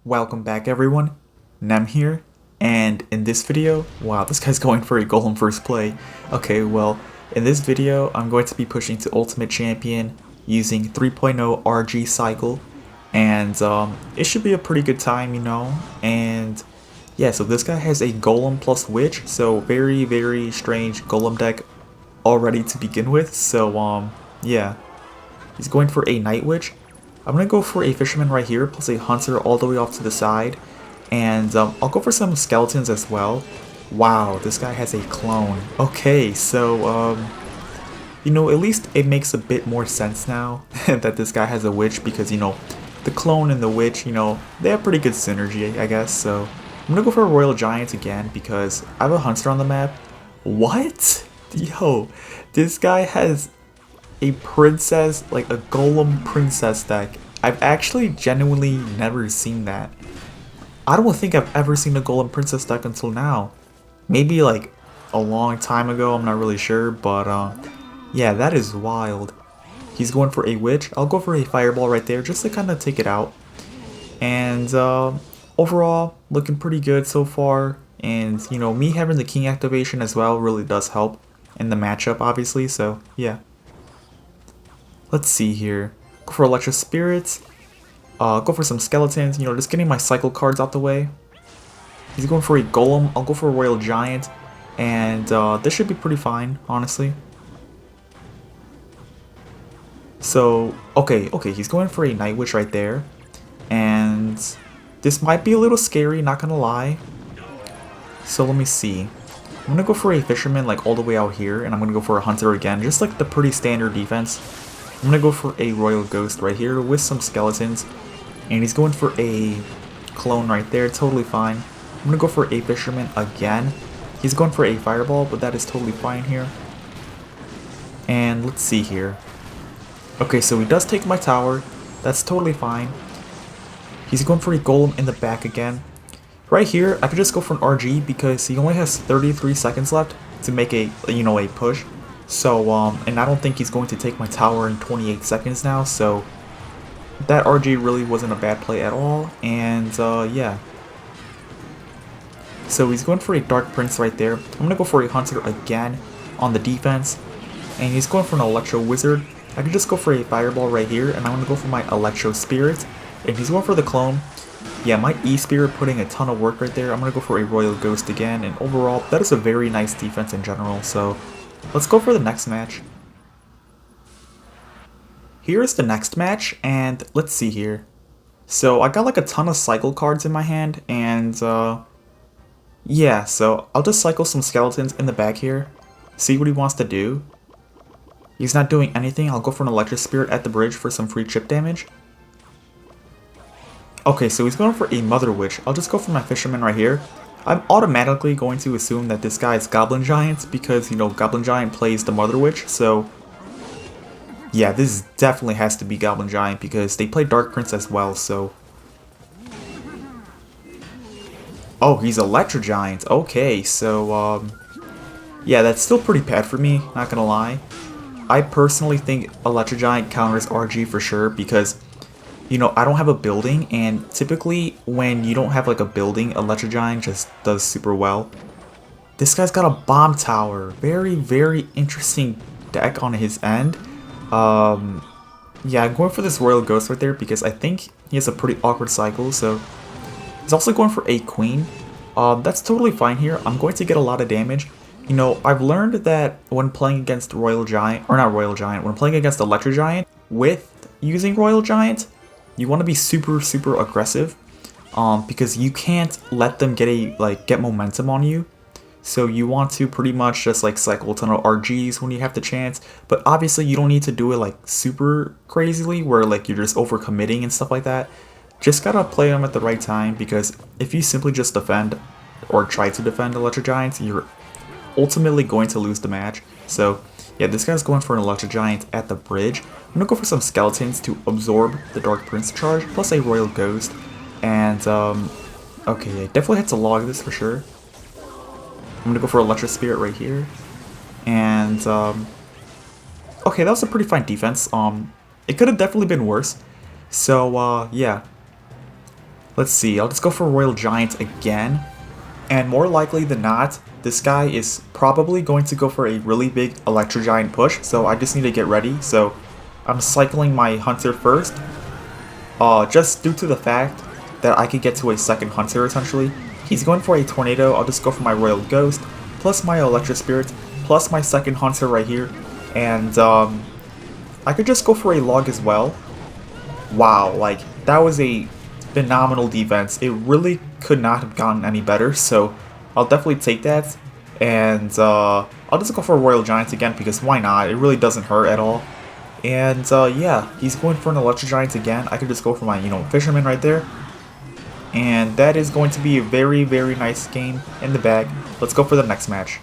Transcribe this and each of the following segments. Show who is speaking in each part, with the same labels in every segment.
Speaker 1: Welcome back everyone, Nem here, and in this video, wow, this guy's going for a golem first play. Okay, well, in this video, I'm going to be pushing to Ultimate Champion using 3.0 RG cycle, and it should be a pretty good time, and yeah, so this guy has a golem plus witch, so very strange golem deck already to begin with, so yeah, he's going for a night witch. I'm going to go for a fisherman right here, plus a hunter all the way off to the side. And I'll go for some skeletons as well. Wow, this guy has a clone. Okay, so, at least it makes a bit more sense now that this guy has a witch because, the clone and the witch, they have pretty good synergy, I guess. So I'm going to go for a royal giant again because I have a hunter on the map. What? Yo, this guy has a princess, like a golem princess deck. I've actually genuinely never seen that. I don't think I've ever seen a golem princess deck until now. Maybe like a long time ago, I'm not really sure, but yeah, that is wild. He's going for a witch. I'll go for a fireball right there just to kind of take it out. And overall, looking pretty good so far. And me having the king activation as well really does help in the matchup, obviously, so yeah. Let's see here. Go for Electro Spirits. Go for some Skeletons. Just getting my cycle cards out the way. He's going for a Golem. I'll go for a Royal Giant. And this should be pretty fine, honestly. So, okay, he's going for a Night Witch right there. And this might be a little scary, not gonna lie. So let me see. I'm gonna go for a Fisherman like all the way out here. And I'm gonna go for a Hunter again. Just like the pretty standard defense. I'm gonna go for a Royal Ghost right here with some skeletons. And he's going for a clone right there, totally fine. I'm gonna go for a fisherman again. He's going for a fireball, but that is totally fine here. And let's see here. Okay, so he does take my tower. That's totally fine. He's going for a golem in the back again. Right here, I could just go for an RG because he only has 33 seconds left to make a push. So, and I don't think he's going to take my tower in 28 seconds now, so that RG really wasn't a bad play at all, and, yeah. So he's going for a Dark Prince right there. I'm gonna go for a Hunter again on the defense, and he's going for an Electro Wizard. I can just go for a Fireball right here, and I'm gonna go for my Electro Spirit, and he's going for the clone. Yeah, my E-Spirit putting a ton of work right there. I'm gonna go for a Royal Ghost again, and overall, that is a very nice defense in general, so let's go for the next match. Here is the next match, and let's see here. So I got like a ton of cycle cards in my hand, and yeah, so I'll just cycle some skeletons in the back here. See what he wants to do. He's not doing anything. I'll go for an Electric Spirit at the bridge for some free chip damage. Okay, so he's going for a Mother Witch. I'll just go for my Fisherman right here. I'm automatically going to assume that this guy is Goblin Giant because, Goblin Giant plays the Mother Witch, so yeah, this definitely has to be Goblin Giant because they play Dark Prince as well, so. Oh, he's Electro Giant. Okay, so, yeah, that's still pretty bad for me, not gonna lie. I personally think Electro Giant counters RG for sure because I don't have a building, and typically when you don't have like a building, Electro Giant just does super well. This guy's got a bomb tower. Very interesting deck on his end. Yeah, I'm going for this Royal Ghost right there because I think he has a pretty awkward cycle, so he's also going for a Queen. That's totally fine here. I'm going to get a lot of damage. I've learned that when playing against Royal Giant, or not Royal Giant, when playing against Electro Giant with using Royal Giant, you want to be super aggressive, because you can't let them get momentum on you. So you want to pretty much just like cycle a ton of RGs when you have the chance, but obviously you don't need to do it like super crazily where like you're just overcommitting and stuff like that. Just gotta play them at the right time because if you simply just defend or try to defend Electro Giants, you're ultimately going to lose the match. So yeah, this guy's going for an Electro Giant at the bridge. I'm gonna go for some skeletons to absorb the Dark Prince charge, plus a Royal Ghost. And, okay, definitely had to log this for sure. I'm gonna go for Electro Spirit right here. And, okay, that was a pretty fine defense. It could have definitely been worse. So, yeah. Let's see, I'll just go for Royal Giant again. And more likely than not, this guy is probably going to go for a really big Electro Giant push, so I just need to get ready. So I'm cycling my Hunter first, just due to the fact that I could get to a second Hunter essentially. He's going for a Tornado, I'll just go for my Royal Ghost, plus my Electro Spirit, plus my second Hunter right here. And I could just go for a Log as well. Wow, like, that was a phenomenal defense. It really could not have gotten any better, so I'll definitely take that. And I'll just go for Royal Giants again because why not? It really doesn't hurt at all. And yeah, he's going for an Electro Giants again. I could just go for my, Fisherman right there. And that is going to be a very, very nice game in the bag. Let's go for the next match.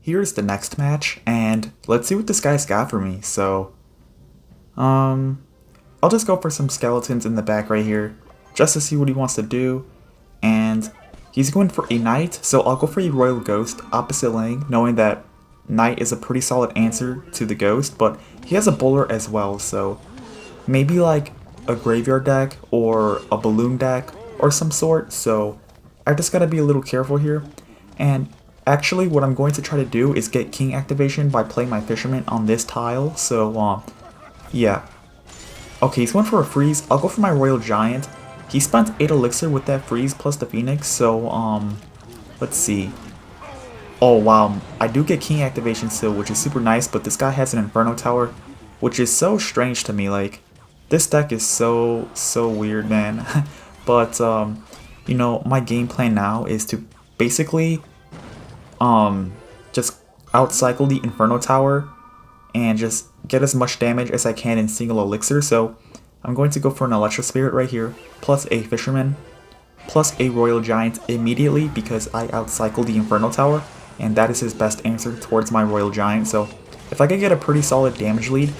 Speaker 1: Here's the next match, and let's see what this guy's got for me. So, I'll just go for some skeletons in the back right here, just to see what he wants to do. And he's going for a Knight, so I'll go for a Royal Ghost, opposite lane, knowing that Knight is a pretty solid answer to the Ghost, but he has a Bowler as well, so maybe like a Graveyard deck or a Balloon deck or some sort, so I just gotta be a little careful here. And actually what I'm going to try to do is get King activation by playing my Fisherman on this tile, so yeah. Okay, he's going for a freeze. I'll go for my Royal Giant. He spent 8 elixir with that freeze plus the Phoenix, so let's see. Oh wow, I do get King activation still, which is super nice, but this guy has an Inferno Tower, which is so strange to me. Like, this deck is so weird, man. But my game plan now is to basically just outcycle the Inferno Tower and just get as much damage as I can in single elixir. So I'm going to go for an Electro Spirit right here, plus a Fisherman, plus a Royal Giant immediately because I outcycled the Inferno Tower, and that is his best answer towards my Royal Giant. So if I could get a pretty solid damage lead,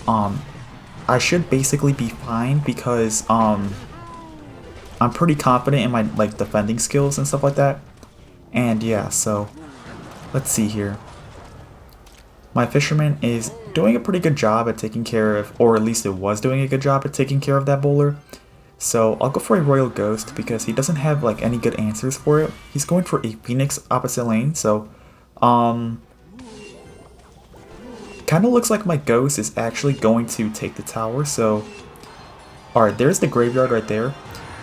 Speaker 1: I should basically be fine because I'm pretty confident in my defending skills and stuff like that. And yeah, so let's see here. My Fisherman is doing a pretty good job at taking care of, or at least it was doing a good job at taking care of that Bowler. So I'll go for a Royal Ghost because he doesn't have any good answers for it. He's going for a Phoenix opposite lane, so kind of looks like my Ghost is actually going to take the tower. So alright, there's the Graveyard right there.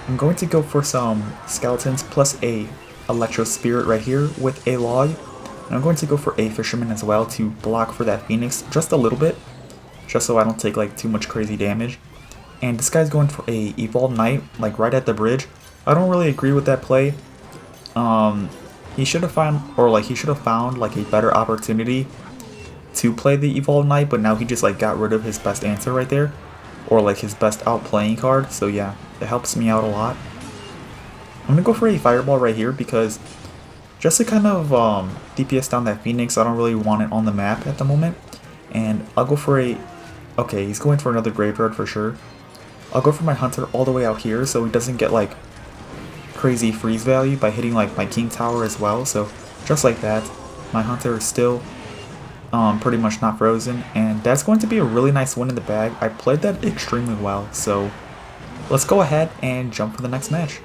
Speaker 1: I'm going to go for some Skeletons plus a Electro Spirit right here with a Log. And I'm going to go for a Fisherman as well to block for that Phoenix just a little bit, just so I don't take too much crazy damage. And this guy's going for a Evolved Knight, right at the bridge. I don't really agree with that play. He should have found, a better opportunity to play the Evolved Knight, but now he just got rid of his best answer right there, or his best outplaying card. So yeah, it helps me out a lot. I'm gonna go for a Fireball right here because just to kind of DPS down that Phoenix. I don't really want it on the map at the moment. And I'll go for a... Okay, he's going for another Graveyard for sure. I'll go for my Hunter all the way out here so he doesn't get crazy freeze value by hitting my King Tower as well. So just like that, my Hunter is still pretty much not frozen. And that's going to be a really nice win in the bag. I played that extremely well. So let's go ahead and jump for the next match.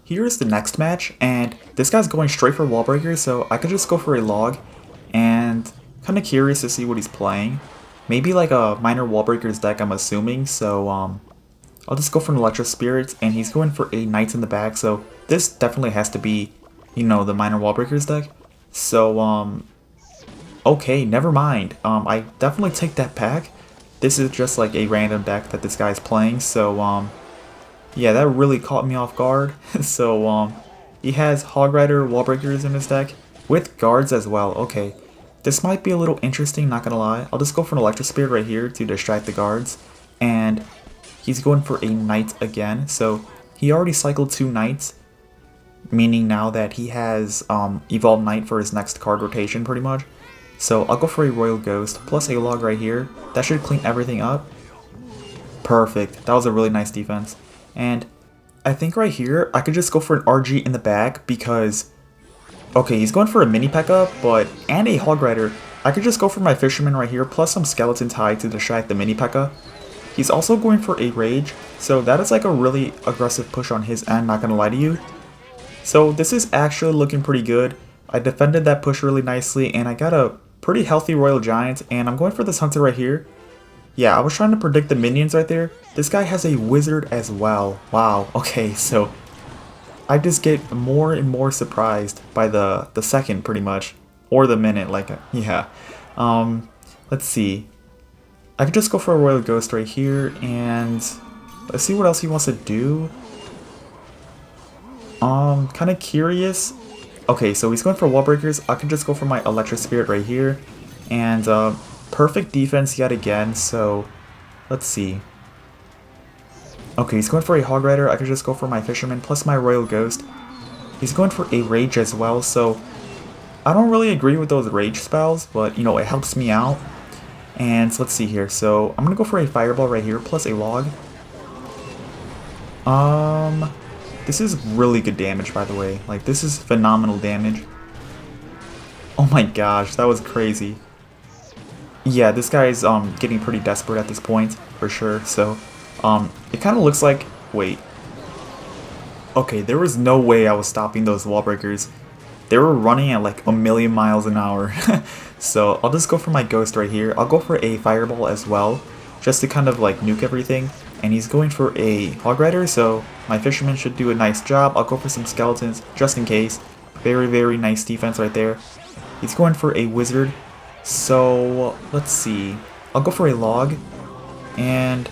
Speaker 1: Here's the next match, and this guy's going straight for Wall Breaker, so I could just go for a Log, and kind of curious to see what he's playing. Maybe a minor Wall Breakers deck, I'm assuming, so I'll just go for an Electro Spirit, and he's going for a Knights in the back, so this definitely has to be, the minor Wall Breakers deck. So, okay, never mind. I definitely take that back. This is just a random deck that this guy's playing, so, yeah, that really caught me off guard. So, he has Hog Rider Wall Breakers in his deck, with guards as well. Okay, this might be a little interesting, not gonna lie. I'll just go for an Electro Spirit right here to distract the guards. And he's going for a Knight again, so he already cycled 2 Knights, meaning now that he has Evolved Knight for his next card rotation, pretty much. So I'll go for a Royal Ghost, plus a Log right here. That should clean everything up. Perfect, that was a really nice defense. And I think right here, I could just go for an RG in the back because, okay, he's going for a mini P.E.K.K.A, and a Hog Rider. I could just go for my Fisherman right here, plus some Skeleton Tide to distract the mini P.E.K.K.A. He's also going for a Rage, So that is like a really aggressive push on his end, not gonna lie to you. So this is actually looking pretty good. I defended that push really nicely, and I got a pretty healthy Royal Giant, and I'm going for this Hunter right here. Yeah, I was trying to predict the minions right there. This guy has a Wizard as well. Wow, okay, so I just get more and more surprised by the second, pretty much. Or the minute, like, yeah. Let's see. I could just go for a Royal Ghost right here, and let's see what else he wants to do. Kind of curious. Okay, so he's going for wall breakers. I could just go for my Electric Spirit right here. And, perfect defense yet again, so let's see. Okay, he's going for a Hog Rider. I could just go for my Fisherman plus my Royal Ghost. He's going for a Rage as well, so I don't really agree with those Rage spells, but, you know, it helps me out. And so let's see here. So I'm going to go for a Fireball right here plus a Log. This is really good damage, by the way. Like, this is phenomenal damage. Oh my gosh, that was crazy. Yeah, this guy is getting pretty desperate at this point, for sure. So, it kind of looks like... Wait. Okay, there was no way I was stopping those wall breakers. They were running at like 1,000,000 miles an hour. So, I'll just go for my Ghost right here. I'll go for a Fireball as well, just to kind of like nuke everything. And he's going for a Hog Rider, so my Fisherman should do a nice job. I'll go for some Skeletons, just in case. Very, very nice defense right there. He's going for a Wizard. So, let's see. I'll go for a Log. And...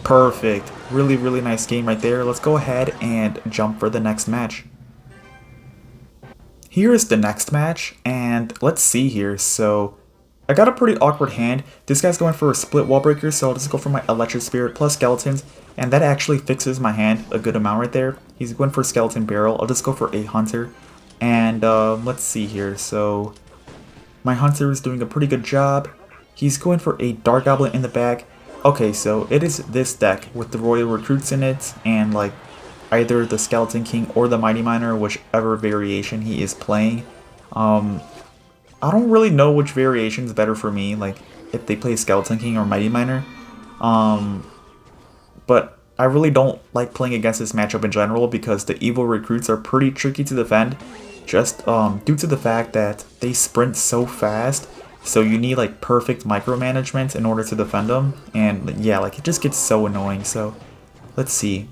Speaker 1: perfect. Really, really nice game right there. Let's go ahead and jump for the next match. Here is the next match, and let's see here. So, I got a pretty awkward hand. This guy's going for a split wall breaker, so I'll just go for my Electric Spirit plus Skeletons, and that actually fixes my hand a good amount right there. He's going for Skeleton Barrel. I'll just go for a Hunter. And let's see here. So, my Hunter is doing a pretty good job. He's going for a Dark Goblin in the back. Okay, so it is this deck with the Royal Recruits in it, and like either the Skeleton King or the Mighty Miner, whichever variation he is playing. I don't really know which variation is better for me, like if they play Skeleton King or Mighty Miner. But I really don't like playing against this matchup in general because the evil recruits are pretty tricky to defend, just due to the fact that they sprint so fast. So you need like perfect micromanagement in order to defend them, and yeah, like it just gets so annoying. So let's see.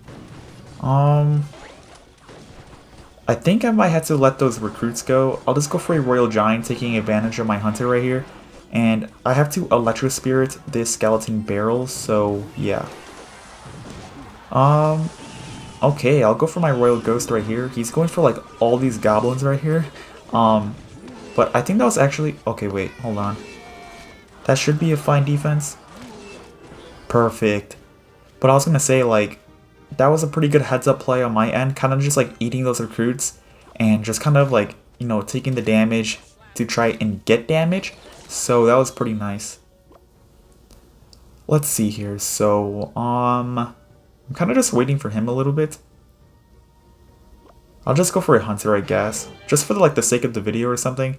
Speaker 1: I think I might have to let those recruits go. I'll just go for a Royal Giant, taking advantage of my Hunter right here. And I have to Electro Spirit this Skeleton Barrel, so yeah. Okay, I'll go for my Royal Ghost right here. He's going for like all these goblins right here. But I think that was actually... Okay, wait, hold on. That should be a fine defense. Perfect. But I was gonna say, like, that was a pretty good heads-up play on my end. Kind of just, like, eating those recruits. And just kind of, like, you know, taking the damage to try and get damage. So that was pretty nice. Let's see here. So, I'm kind of just waiting for him a little bit. I'll just go for a Hunter, I guess. Just for, like, the sake of the video or something.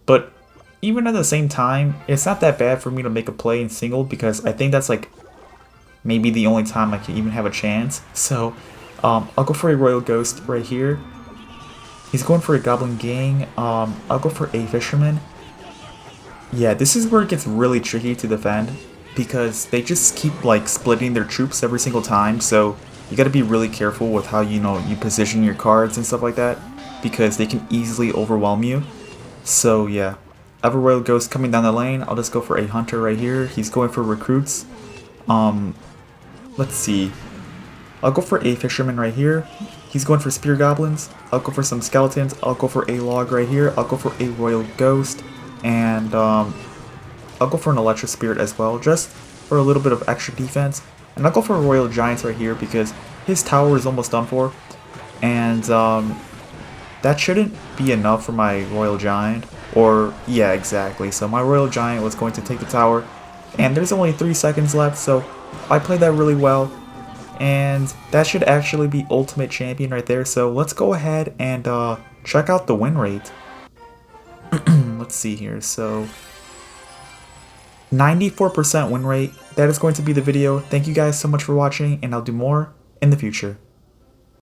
Speaker 1: But even at the same time, it's not that bad for me to make a play in single because I think that's, like, maybe the only time I can even have a chance. So, I'll go for a Royal Ghost right here. He's going for a Goblin Gang. I'll go for a Fisherman. Yeah, this is where it gets really tricky to defend because they just keep, like, splitting their troops every single time. So, you gotta be really careful with how, you know, you position your cards and stuff like that because they can easily overwhelm you. So, yeah. I have a Royal Ghost coming down the lane. I'll just go for a Hunter right here. He's going for recruits. Let's see. I'll go for a Fisherman right here. He's going for Spear Goblins. I'll go for some Skeletons. I'll go for a Log right here. I'll go for a Royal Ghost. And, I'll go for an Electric Spirit as well, just for a little bit of extra defense. And I'll go for a Royal Giant right here because his tower is almost done for. And, that shouldn't be enough for my Royal Giant. Or, yeah, exactly. So my Royal Giant was going to take the tower. And there's only 3 seconds left, so I played that really well. And that should actually be Ultimate Champion right there. So let's go ahead and check out the win rate. Let's see here. So 94% win rate. That is going to be the video. Thank you guys so much for watching, and I'll do more in the future.